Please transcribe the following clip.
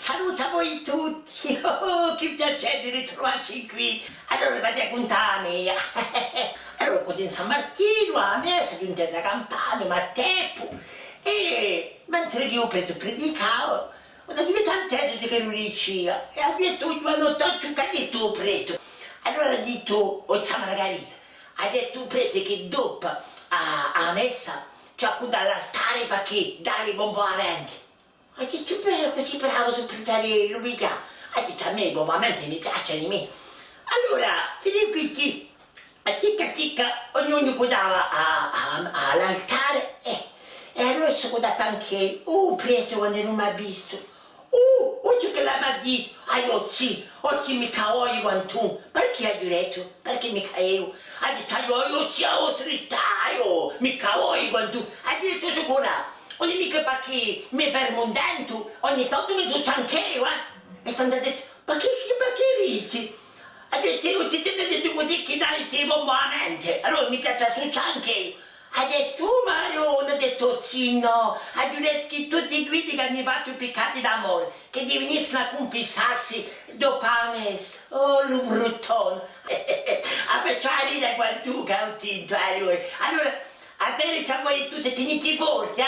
Saluta voi tutti, oh, che piacere di ritrovarci qui. Allora vado a contare mia. Allora con San Martino, a me si giunta da campana, ma tempo. E mentre io predicavo, ho detto tante che non riusciva. E ha detto, ma non ti ho detto preto. Allora ha detto, Zia Margherita, ha detto prete che dopo a messa ci ha dall'altare perché dai buon po' avanti. Ha detto, beh, così bravo sul pretarello, mica. Ha detto, a me, ovviamente, mi piace di me. Allora, fino qui, a ticca, ognuno codava all'altare, e allora si codava anche, prete quando non mi ha visto. Oggi che la mi ha detto, oggi mica oi quanto, perché hai detto? Perché mica io? Ha detto, io ci ho srittato, mica oi quanto, ha detto sicura. Ogni mica perché mi fermo un dento, ogni tanto mi succede anche io, E tanto ha detto, ma che dici? Ha detto, io ti ho detto così che dai il buonamente, allora mi piace succede anche io. Ha detto, ma io non ho detto sì, no, ha detto che tutti i guidi che hanno fatto i peccati d'amore, che di venissero a confessarsi dopo la messa. Oh, lo bruttone. A me c'ha ridere quando tu che ho tinto, allora. Allora, a bene ci vuoi tutte teniti forti,